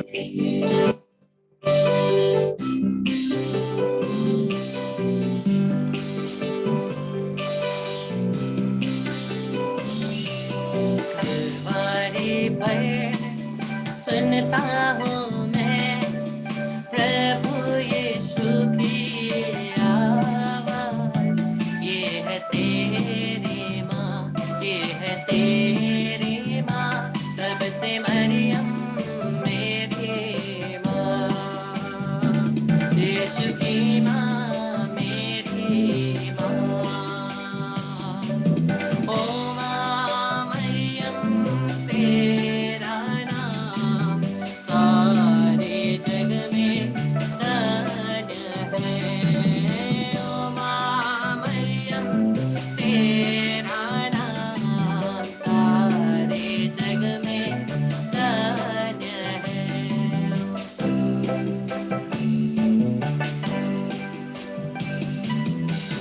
कलवरी पर सुनता हूँ मैं प्रभु यीशु की आवाज। ये है तेरी माँ, ये है तेरी माँ, तब से मरियम मेरी माँ। यीशु की माँ मेरी माँ। ओ माँ मरियम तेरा नाम सारे जग में धन्य है। ओ माँ मरियम तेरा नाम सारे जग में धन्य है।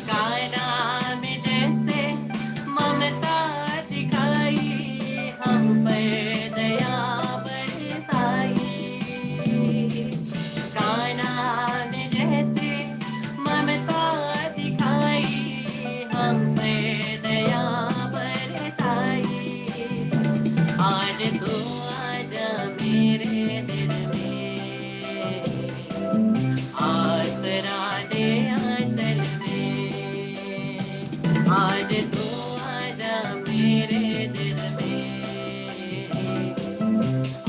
काना में जैसे ममता दिखाई, हम पर दया बरसाई। काना में जैसे ममता दिखाई, हम पर दया बरसाई। आज तू आजा मेरे दिल में, आसरा दे आंचल में। आज तू आजा मेरे दिल में,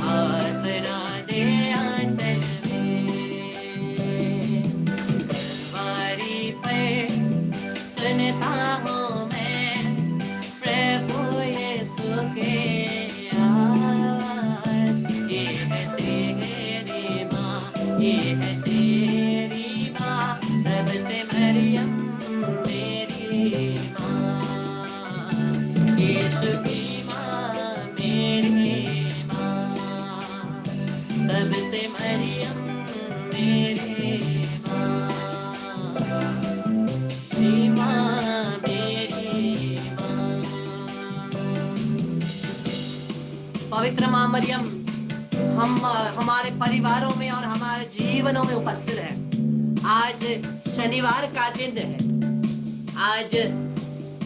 आसरा दे आंचल में। कलवरी पर सुनता हूँ मैं प्रभु यीशु की आवाज। ये है तेरी माँ, ये है तेरी माँ, तब से मरियम मेरी माँ। यीशु की माँ मेरी माँ, तब से मरियम मेरी माँ। जी माँ मेरी माँ। पवित्र माँ मरियम हमारे परिवारों में और हमारे जीवनों में उपस्थित है। आज शनिवार का दिन है। आज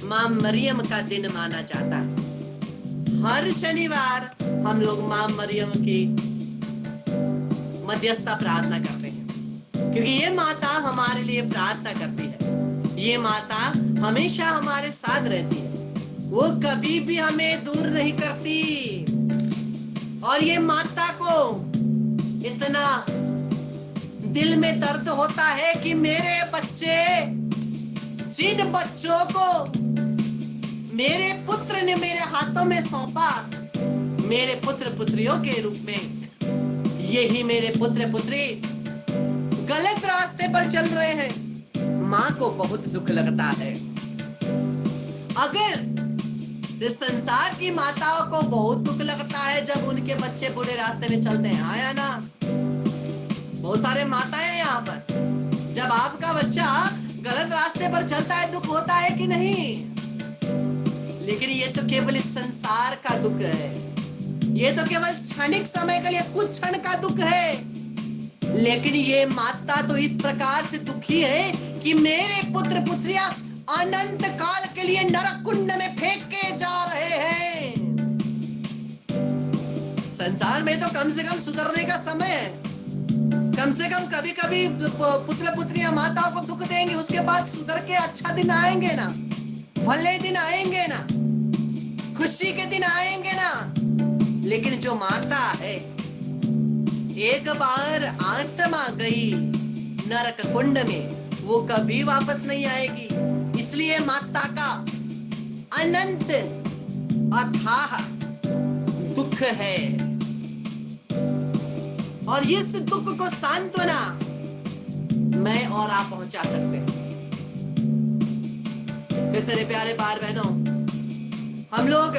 माँ मरियम का दिन माना जाता है। हर शनिवार हम लोग माँ मरियम की मध्यस्थता प्रार्थना करते हैं, क्योंकि ये माता हमारे लिए प्रार्थना करती है। ये माता हमेशा हमारे साथ रहती है, वो कभी भी हमें दूर नहीं करती। और ये माता को इतना दिल में दर्द होता है कि मेरे बच्चे, जिन बच्चों को मेरे पुत्र ने मेरे हाथों में सौंपा, मेरे पुत्र पुत्रियों के रूप में, यही मेरे पुत्र पुत्री गलत रास्ते पर चल रहे हैं। माँ को बहुत दुख लगता है। अगर इस संसार की माताओं को बहुत दुख लगता है जब उनके बच्चे बुरे रास्ते में चलते हैं, आया ना? बहुत सारे माताएं हैं यहाँ पर। जब आपका बच्चा गलत रास्ते पर चलता है, दुख होता है कि नहीं? लेकिन ये तो केवल इस संसार का दुख है। ये तो केवल क्षणिक समय के लिए, कुछ क्षण का दुख है। लेकिन ये माता तो इस प्रकार से दुखी है कि मेरे पुत्र पुत्रियां अनंत काल के लिए नरक कुंड में फेंक के जा रहे हैं। संसार में तो कम से कम सुधरने का समय है। कम से कम कभी कभी पुत्र पुत्रियां माताओं को दुख देंगे, उसके बाद सुधर के अच्छा दिन आएंगे ना, भले दिन आएंगे ना, खुशी के दिन आएंगे ना। लेकिन जो माता है, एक बार आत्मा गई नरक कुंड में, वो कभी वापस नहीं आएगी। इसलिए माता का अनंत अथाह दुख है। और इस दुख को सांत्वना मैं और आप पहुंचा सकते हैं। मेरे प्यारे भाई बहनों, हम लोग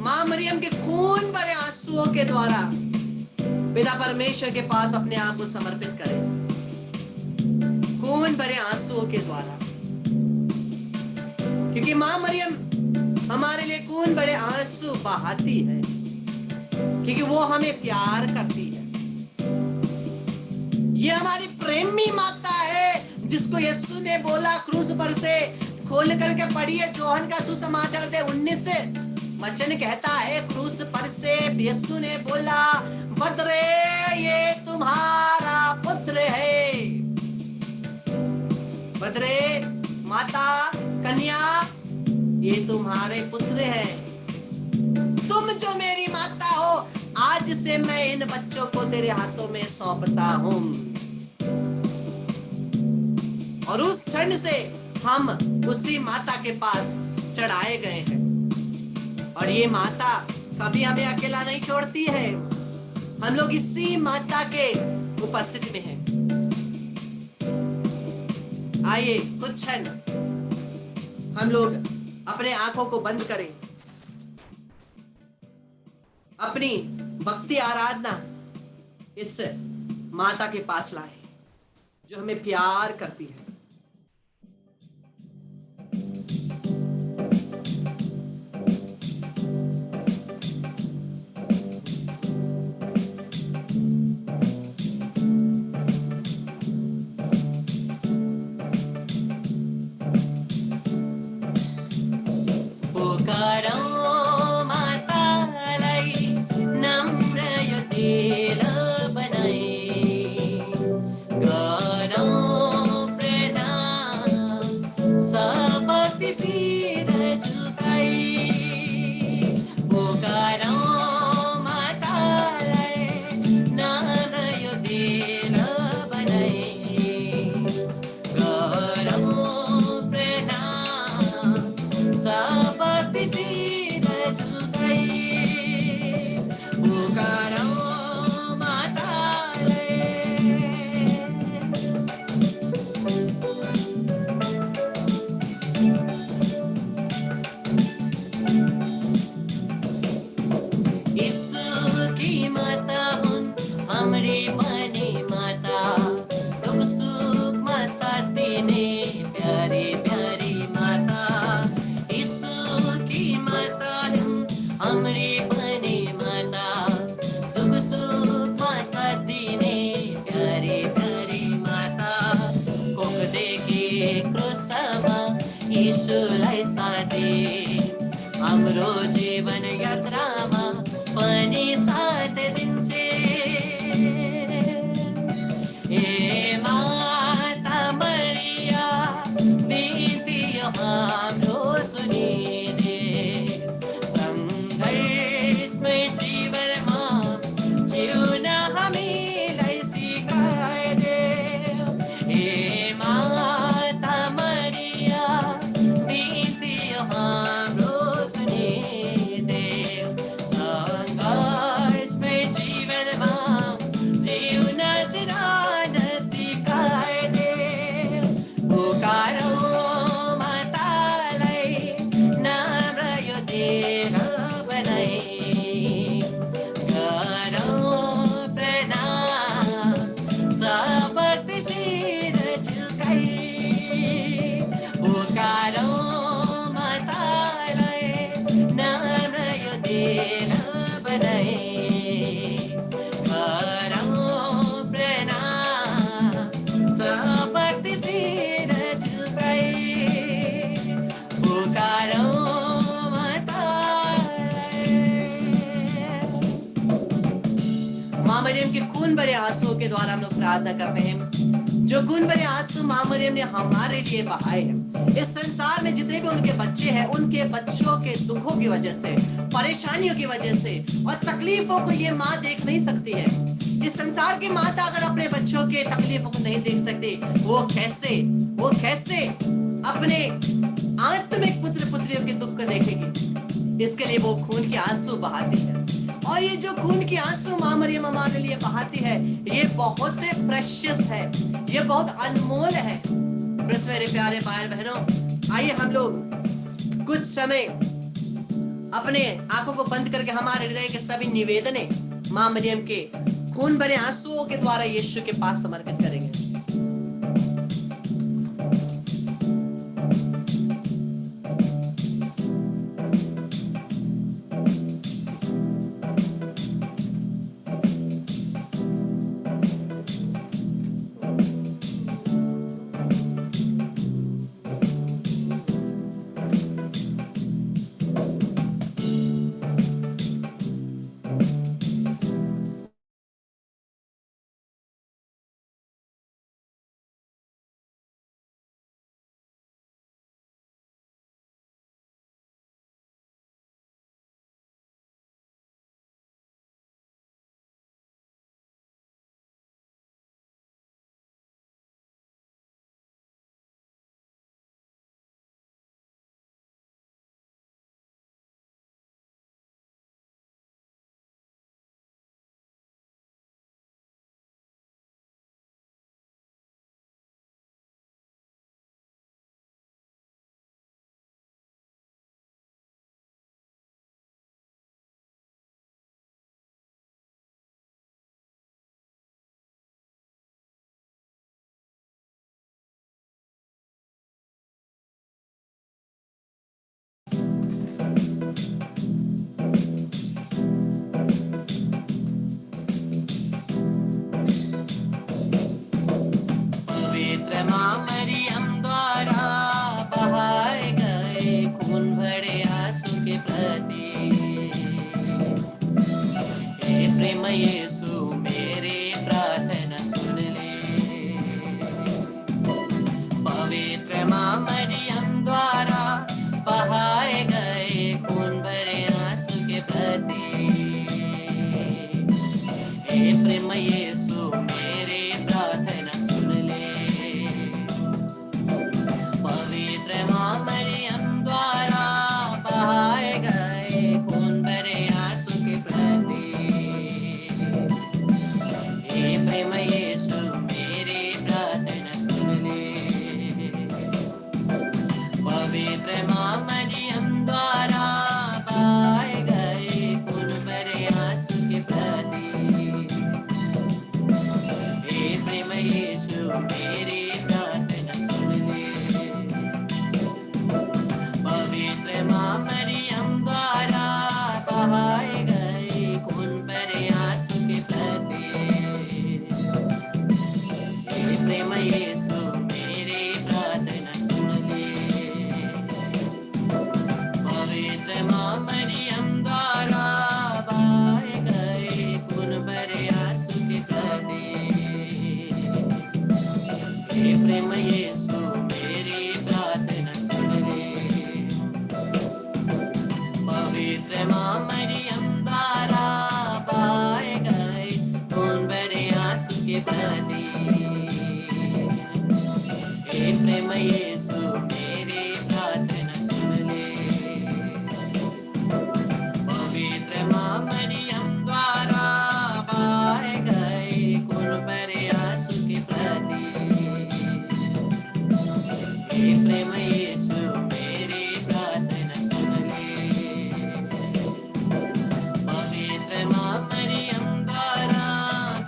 मां मरियम के खून भरे आंसुओं के द्वारा पिता परमेश्वर के पास अपने आप को समर्पित करें। खून भरे आंसुओं के द्वारा, क्योंकि मां मरियम हमारे लिए खून भरे आंसू बहाती है। क्योंकि वो हमें प्यार करती है। ये हमारी प्रेमी माता है जिसको यीशु ने बोला क्रूस पर से, खोल करके पढ़िए जोहन का सुसमाचार 19 वचन कहता है, क्रूस पर से यीशु ने बोला, बदरे ये तुम्हारा पुत्र है। बदरे, माता, कन्या, ये तुम्हारे पुत्र है। तुम जो मेरी माता हो, आज से मैं इन बच्चों को तेरे हाथों में सौंपता हूं। और उस क्षण से हम उसी माता के पास चढ़ाए गए हैं। और ये माता कभी हमें अकेला नहीं छोड़ती है। हम लोग इसी माता के उपस्थिति में हैं। आइए कुछ क्षण हम लोग अपने आंखों को बंद करें, अपनी भक्ति आराधना इस माता के पास लाए जो हमें प्यार करती है। हाम्रो जीवन यात्रामा पनि साथ दिन्छे। हे माता मरिया, बिन्ती हाम्रो सुनिदे। सङ्घर्षमय जीवनमा जिउन हामीलाई सिकाइदे। हे माता मरिया, बिन्ती हाम्रो मरियम के खून भरे आंसुओं के द्वारा हम लोग प्रार्थना करते हैं। जो खून भरे आंसू मां मरियम ने हमारे लिए बहाए हैं। इस संसार में जितने भी उनके बच्चे हैं, उनके बच्चों के दुखों की वजह से, परेशानियों की वजह से और तकलीफों को ये माँ देख नहीं सकती है। इस संसार की माता अगर अपने बच्चों के तकलीफों को नहीं देख सकती, वो कैसे अपने आत्मिक पुत्र पुत्रियों के दुख को देखेगी। इसके लिए वो खून के आंसू बहाती है। और ये जो खून के आंसू मां मरियम हमारे लिए बहाती है, ये बहुत प्रेशियस है, ये बहुत अनमोल है। मेरे प्यारे भाई बहनों, आइए हम लोग कुछ समय अपने आंखों को बंद करके हमारे हृदय के सभी निवेदने मां मरियम के खून भरे आंसुओं के द्वारा यीशु के पास समर्पित करेंगे। पवित्र माँ मरियम द्वारा बहाए गए खून भरे आंसू के प्रति हे प्रेम यीशु मेरी प्रार्थना सुन ले। पवित्र माँ मरियम द्वारा बहाए गए खून भरे आंसू के प्रति हे प्रेम यीशु मेरी प्रार्थना सुन ले। पवित्र माँ मरियम द्वारा बहाए गए खून भरे आंसू के प्रति हे प्रेम यीशु मेरी प्रार्थना सुन ले। पवित्र माँ मरियम द्वारा बहाए गए खून भरे आंसू के प्रति हे प्रेम यीशु मेरी प्रार्थना सुन ले। पवित्र माँ मरियम द्वारा बहाए गए खून भरे आंसू के प्रति हे प्रेम यीशु मेरी प्रार्थना सुन ले। पवित्र माँ मरियम द्वारा बहाए गए खून भरे आंसू के प्रति हे प्रेम यीशु मेरी प्रार्थना सुन ले। पवित्र माँ मरियम द्वारा बहाए गए खून भरे आंसू के प्रति हे प्रेम यीशु मेरी प्रार्थना सुन ले। पवित्र माँ मरियम द्वारा बहाए गए खून भरे आंसू के प्रति हे प्रेम यीशु मेरी प्रार्थना सुन ले। पवित्र माँ मरियम द्वारा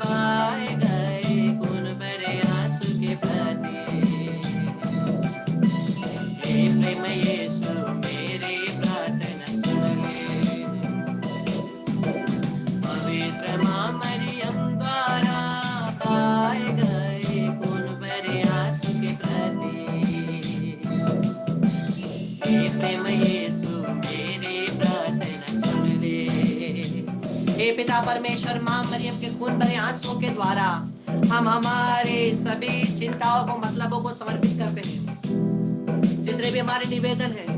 बहाए गए खून भरे आंसू के प्रति हे प्रेम यीशु मेरी प्रार्थना सुन ले। पवित्र माँ मरियम द्वारा बहाए गए खून भरे आंसू के प्रति हे प्रेम यीशु मेरी प्रार्थना सुन ले। हे पिता परमेश्वर, माँ मरियम के खून भरे आंसुओं के द्वारा हम हमारे सभी चिंताओं को मतलबों को समर्पित करते हैं। जितने भी हमारे निवेदन हैं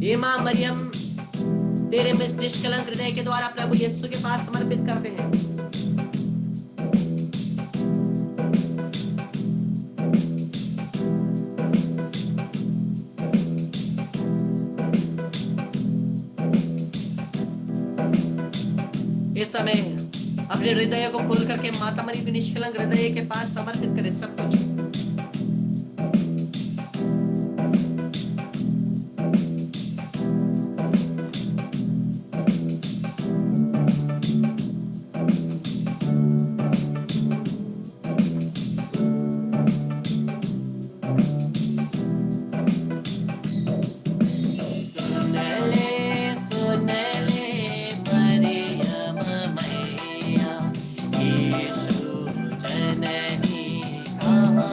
ये माँ मरियम तेरे निष्कलंक हृदय के द्वारा प्रभु यीशु के पास समर्पित करते हैं। इस समय अपने हृदय को खोल करके माता मरियम के निष्कलंक हृदय के पास समर्पित करें सब कुछ। मरियम मैया, यीशु जननी कहाँ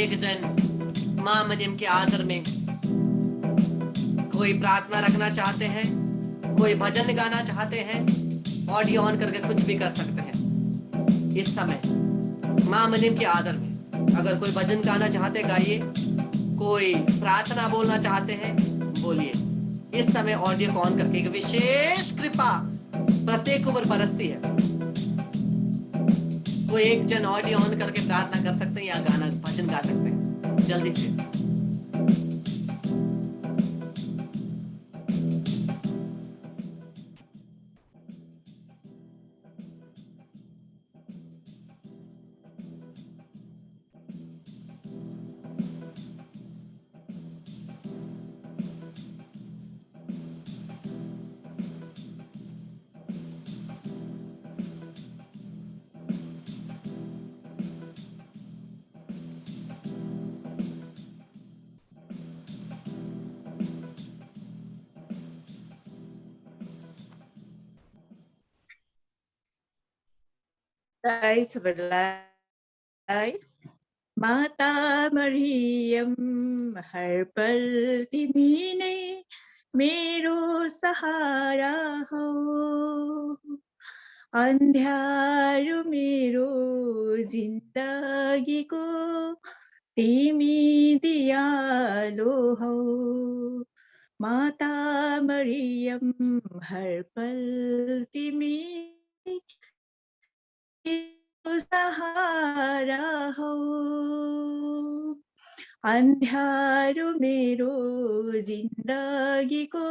एक जन माँ मरियम के आदर में कोई प्रार्थना रखना चाहते हैं, कोई भजन गाना चाहते हैं, ऑडियो ऑन करके कुछ भी कर सकते हैं। इस समय माँ मरियम के आदर में अगर कोई भजन गाना चाहते गाइए, कोई प्रार्थना बोलना चाहते हैं बोलिए। इस समय ऑडियो को ऑन करके एक विशेष कृपा प्रत्येक ऊपर बरसती है। कोई एक जन ऑडियो ऑन करके प्रार्थना कर सकते हैं या गाना भजन गा सकते हैं जल्दी से। माता मरियम हर पल तिमी नै मेरो सहारा हो, अन्ध्यारो मेरो जिन्दगीको तिमी दियालो हो। माता मरियम हर पल तिमी सहारा हो, अन्ध्यारो मेरो जिन्दगीको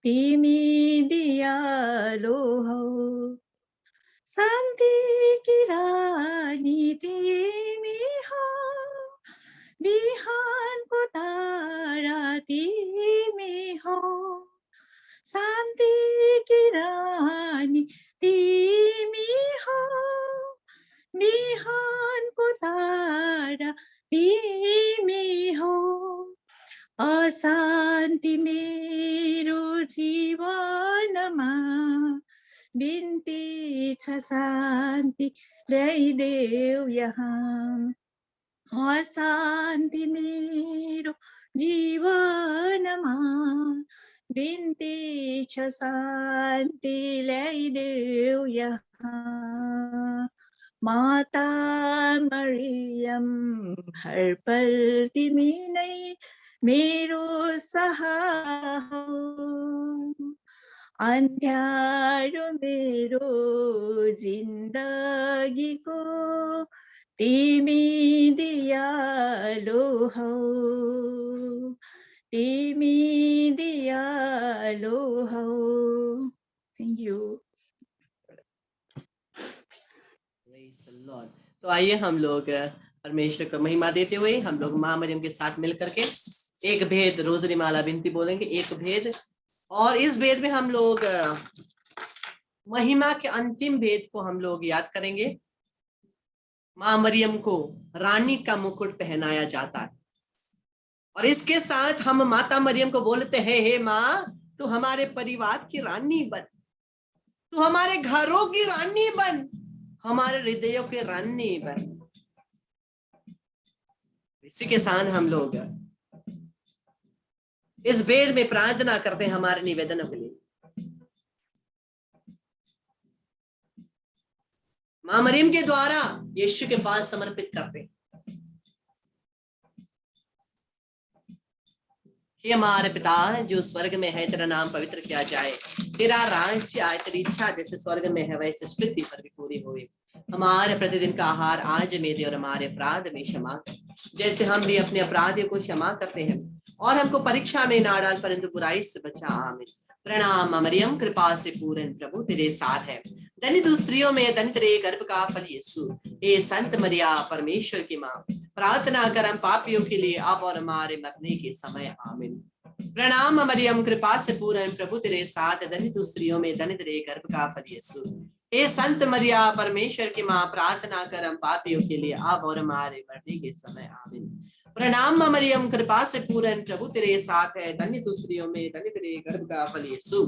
तिमी दियालो हो। शान्ति की रानी तिमी हो, बिहानको तारा तिमी हो। शान्ति की रानी तिमी हो, बिहानको तारा तिमी हो। अशान्ति मेरो जीवनमा बिन्ती छ शान्ति ल्याइदेऊ यहाँ। अशान्ति मेरो जीवनमा बिन्ती छ शान्ति ल्याइदेऊ यहाँ। माता मरियम हर पल तिमी नै मेरो सहारा हो, अन्ध्यारो मेरो जिन्दगीको तिमी दियालो हो, तिमी दियालो हो। Thank you. तो आइए हम लोग परमेश्वर को महिमा देते हुए हम लोग माँ मरियम के साथ मिल करके एक भेद रोजरी माला विनती बोलेंगे, एक भेद। और इस भेद में हम लोग महिमा के अंतिम भेद को हम लोग याद करेंगे। माँ मरियम को रानी का मुकुट पहनाया जाता है और इसके साथ हम माता मरियम को बोलते हैं, हे माँ तू हमारे परिवार की रानी बन, तू हमारे घरों की रानी बन, हमारे हृदयों के रानी बन। इसी के साथ हम लोग इस भेद में प्रार्थना करते हैं हमारे निवेदनों के लिए। मां मरियम के द्वारा यीशु के पास समर्पित करते हैं। हे हमारे पिता जो स्वर्ग में है, तेरा नाम पवित्र किया जाए, तेरा राज्य आए, तेरी इच्छा जैसे स्वर्ग में है वैसे पृथ्वी पर भी पूरी हुई। हमारे प्रतिदिन का आहार आज में दे और हमारे अपराध में क्षमा कर जैसे हम भी अपने अपराधियों को क्षमा करते हैं, और हमको परीक्षा में ना डाल परंतु बुराई से बचा। आमीन। प्रणाम मरियम कृपा से पूर्ण प्रभु तेरे साथ है, धन्य तू स्त्रियों में धन्य तेरे गर्भ का फल यीशु। हे संत मरिया परमेश्वर की माँ, प्रार्थना कर हम पापियों के लिए अब और हमारे मरने के समय। आमीन। प्रणाम मरियम कृपा से पूर्ण प्रभु तेरे साथ, धन्य तू स्त्रियों में धन्य तेरे गर्भ का फल यीशु। हे संत मरिया परमेश्वर की माँ, प्रार्थना कर हम पापियों के लिए अब और हमारे मरने के समय। आमीन। प्रणाम मरियम कृपा से पूर्ण प्रभु तेरे साथ है, धन्य तू स्त्रियों में धन्य तेरे गर्भ का फल यीशु।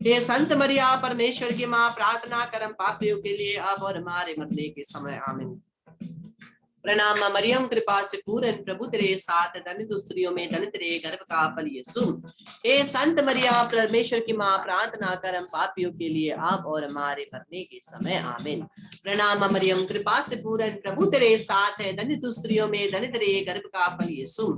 हे संत मरिया परमेश्वर की माँ, प्रार्थना कर हम पापियों के लिए अब और हमारे मरने के समय। आमीन। प्रणाम मां मरियम, कृपा से पूर्ण, प्रभु तेरे साथ, धन्य तू स्त्रियों में, धन्य तेरे गर्भ का फल यीशु। हे संत मरियम, परमेश्वर की माँ, प्रार्थना कर हम पापियों के लिए अब और हमारे मरने के समय आमीन। प्रणाम मां मरियम, कृपा से पूर्ण, प्रभु तेरे साथ है, धन्य तू स्त्रियों में, धन्य तेरे गर्भ का फल यीशु।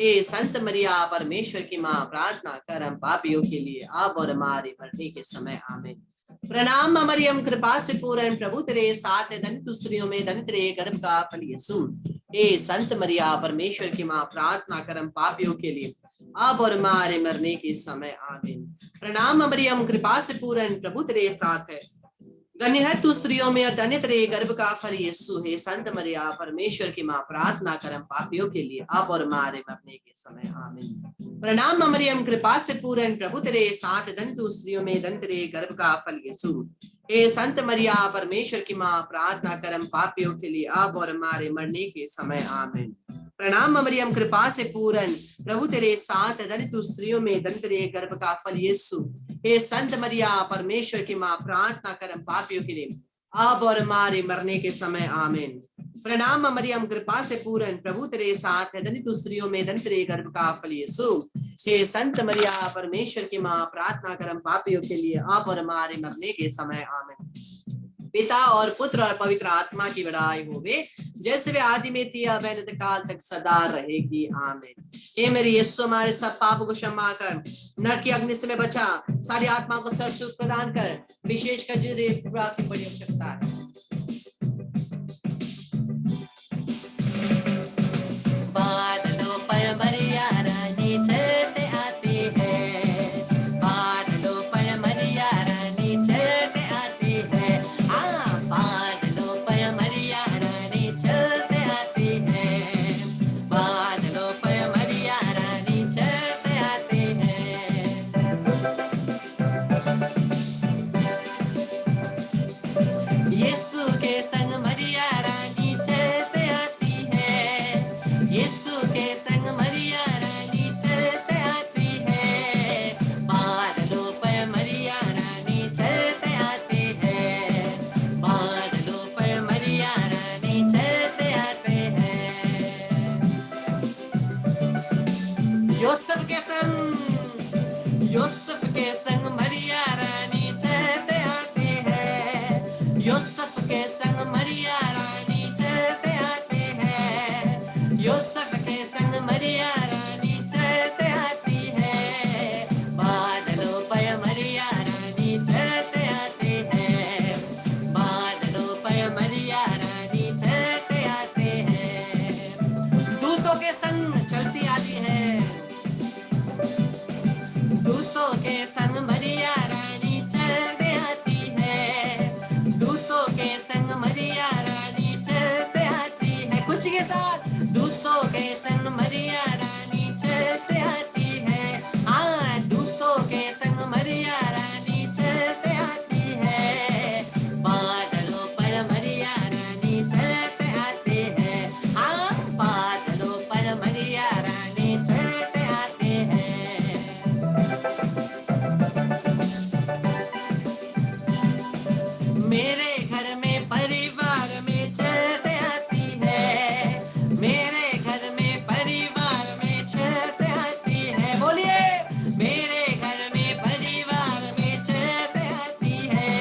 हे संत मरियम, परमेश्वर की माँ, प्रार्थना कर हम पापियों के लिए अब और हमारे मरने के समय आमीन। प्रणाम मां मरियम, कृपा से पूर्ण, प्रभु तेरे साथ है, धन्य तू स्त्रियों में, धन्य तेरे गर्भ का फल यीशु। हे संत मरियम, परमेश्वर की माँ, प्रार्थना कर हम पापियों के लिए अब और हमारे मरने के समय आमीन। प्रणाम मां मरियम, कृपा से पूर्ण, प्रभु तेरे साथ है, धन्य है तू स्त्रियों में और धन्य तेरे गर्भ का फल यीशु। हे संत मरियम, परमेश्वर की माँ, प्रार्थना कर हम पापियों के लिए अब और हमारे मरने के समय आमीन। प्रणाम मां मरियम, कृपा से पूर्ण, प्रभु तेरे साथ, धन्य तू स्त्रियों में, धन्य तेरे गर्भ का फल यीशु। हे संत मरियम, परमेश्वर की माँ, प्रार्थना कर हम पापियों के लिए अब और हमारे मरने के समय आमीन। प्रणाम मां मरियम, कृपा से पूर्ण, प्रभु तेरे साथ, धन्य तू स्त्रियों में, धन्य तेरे गर्भ का फल यीशु। हे संत मरियम, परमेश्वर की माँ, प्रार्थना कर हम पापियों के लिए अब और हमारे मरने के समय आमीन। प्रणाम मां मरियम, कृपा से पूर्ण, प्रभु तेरे साथ है, धन्य तू स्त्रियों में, धन्य तेरे गर्भ का फल यीशु। हे संत मरियम, परमेश्वर की माँ, प्रार्थना कर हम पापियों के लिए अब और हमारे मरने के समय आमीन। पिता और पुत्र और पवित्र आत्मा की बड़ाई होवे, जैसे वे आदि में थी अब अनंत काल तक सदा रहेगी आमीन। हे मेरे यीशु, हमारे सब पापों को क्षमा कर, नरक की अग्नि से बचा, सारी आत्मा को सुख प्रदान कर, विशेष कर जिन्हें की बड़ी आवश्यकता है। बादलों पर मरिया रानी चलते आती है, बादलों पर मरिया रानी चलते आती है। हाँ, बादलों पर मरिया रानी चलते आती है, बादलों पर मरिया रानी चलते आती है। यीशु के संग मरिया रानी चलते आती है, यीशु के संग मरिया रानी चलते आती है, बादलों पर मरिया रानी चलते आती है, बादलों पर मरिया रानी चलते आते हैं। यूसुफ के संग मरिया रानी चलते आती है, यूसुफ के संग मरिया रानी चलते आती है, यूसुफ के संग मरिया रानी चलते आती है, बादलों पर मरिया रानी चलते आती है, बादलों पर मरिया रानी चलते आते हैं। दूतों के संग चलती आती है, दूतों के संग मरिया रानी चलते आती है, दूतों के संग मरिया रानी चलते आती है। कुछ के साथ दूतों के संग मरिया रानी चलते आती है। हाँ, दूतों के संग मरिया रानी चलते आती है, बादलों पर मरिया रानी चलते आती है। हाँ, बादलों पर मरिया रानी चलते आती है। मेरे घर में परिवार में चलते आती है, मेरे घर में परिवार में चलते आती है। बोलिए, मेरे घर में परिवार में चलते आती है,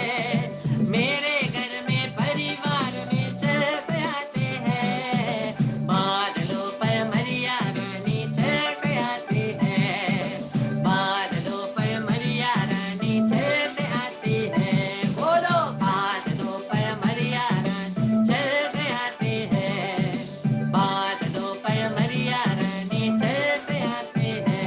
मेरे घर में परिवार में चलते आते हैं, बादलों पर मरिया रानी चलते आती है, बादलों पर मरिया रानी चलते आती है। बोलो, बादलों पर मरिया रानी चलते आती है, बादलों पर मरिया रानी चलते आती है।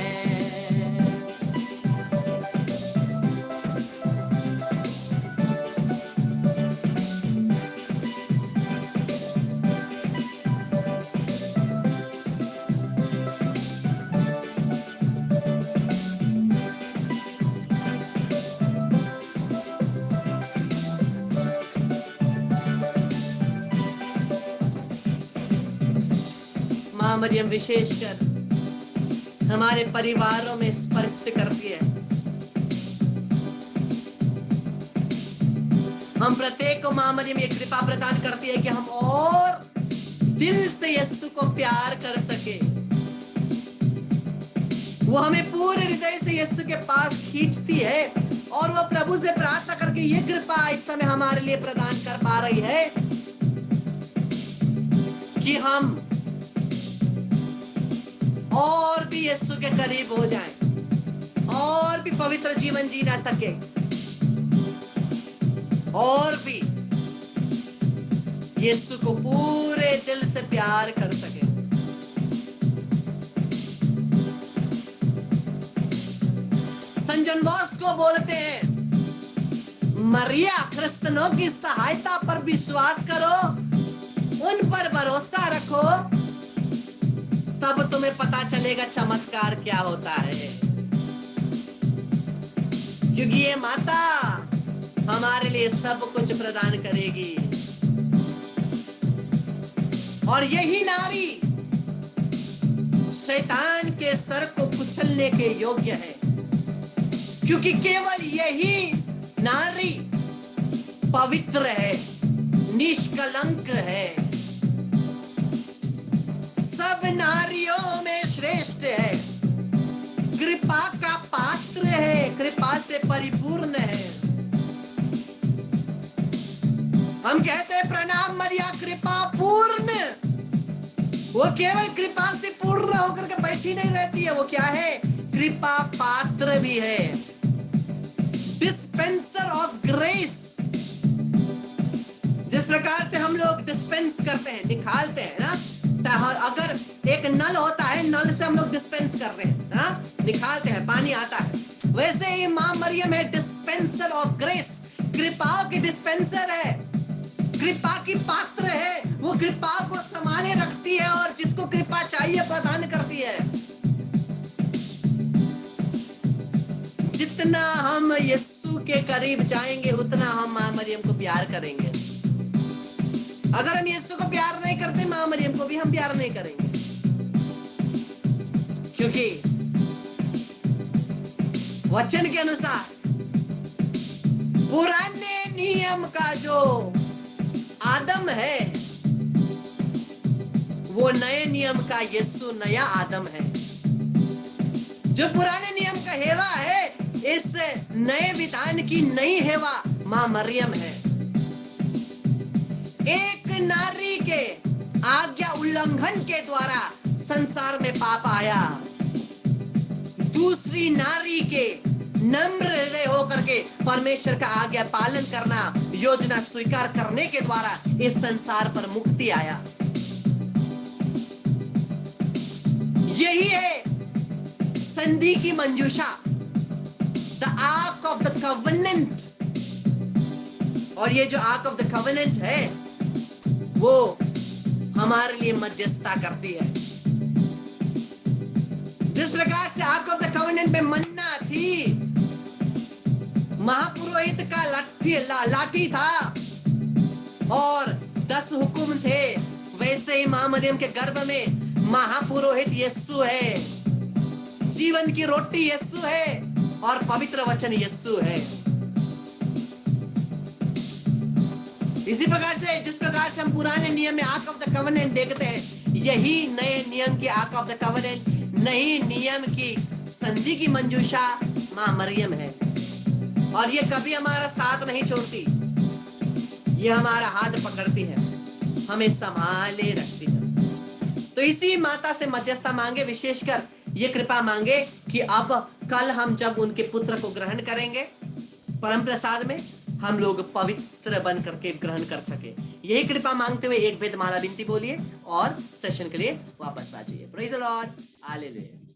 मां मरियम विशेषकर हमारे परिवारों में स्पर्श करती है। हम प्रत्येक को मां मरियम ये कृपा प्रदान करती है कि हम और दिल से यीशु को प्यार कर सके, वो हमें पूरे हृदय से यीशु के पास खींचती है और वो प्रभु से प्रार्थना करके ये कृपा इस समय हमारे लिए प्रदान कर पा रही है कि हम और भी यीशु के करीब हो जाएं, और भी पवित्र जीवन जीना सके, और भी यीशु को पूरे दिल से प्यार कर सके। संत जॉन बॉस्को बोलते हैं, मरिया क्रिश्चियनों की सहायता पर विश्वास करो, उन पर भरोसा रखो, तब तुम्हें पता चलेगा चमत्कार क्या होता है। क्योंकि ये माता हमारे लिए सब कुछ प्रदान करेगी, और यही नारी शैतान के सर को कुचलने के योग्य है, क्योंकि केवल यही नारी पवित्र है, निष्कलंक है, सब नारियों में श्रेष्ठ है, कृपा का पात्र है, कृपा से परिपूर्ण है। हम कहते हैं प्रणाम मरिया कृपा पूर्ण, वो केवल कृपा से पूर्ण होकर के बैठी नहीं रहती है, वो क्या है, कृपा पात्र भी है, डिस्पेंसर ऑफ ग्रेस। जिस प्रकार से हम लोग डिस्पेंस करते हैं, निकालते हैं ना, अगर एक नल होता है, नल से हम लोग डिस्पेंस कर रहे हैं ना, निकालते हैं, पानी आता है, वैसे ही मां मरियम है डिस्पेंसर ऑफ ग्रेस, कृपा की डिस्पेंसर है, कृपा की पात्र है, वो कृपा को संभाले रखती है और जिसको कृपा चाहिए प्रदान करती है। जितना हम यीशु के करीब जाएंगे उतना हम मां मरियम को प्यार करेंगे। अगर हम यीशु को प्यार नहीं करते, मां मरियम को भी हम प्यार नहीं करेंगे, क्योंकि वचन के अनुसार पुराने नियम का जो आदम है, वो नए नियम का यीशु नया आदम है। जो पुराने नियम का हेवा है, इस नए विधान की नई हेवा मां मरियम है। एक नारी के आज्ञा उल्लंघन के द्वारा संसार में पाप आया, दूसरी नारी के नम्र हृदय होकर के परमेश्वर का आज्ञा पालन करना, योजना स्वीकार करने के द्वारा इस संसार पर मुक्ति आया। यही है संधि की मंजूषा, the ark of the covenant. और ये जो आर्क ऑफ द कवेनेंट है, वो हमारे लिए मध्यस्थता करती है। जिस प्रकार से आर्क ऑफ द कवेनेंट में मन्ना थी, महापुरोहित का लाठी था और 10 हुक्म थे, वैसे ही मां मरियम के गर्भ में महापुरोहित यीशु है, जीवन की रोटी यीशु है और पवित्र वचन यीशु है। इसी प्रकार से जिस प्रकार से हम पुराने नियम में आर्क ऑफ द कवेनेंट देखते हैं, यही नए नियम की आर्क ऑफ द कवेनेंट, नई नियम की संधि की मंजूषा मां मरियम है। और ये कभी हमारा साथ नहीं छोड़ती, ये हमारा हाथ पकड़ती है, हमें संभाले रखती है। तो इसी माता से मध्यस्थता मांगे, विशेषकर ये कृपा मांगे कि अब कल हम जब उनके पुत्र को ग्रहण करेंगे परम प्रसाद में, हम लोग पवित्र बन करके ग्रहण कर सके। यही कृपा मांगते हुए एक भेद माला विनती बोलिए और सेशन के लिए वापस आ जाइए। Praise the Lord, hallelujah.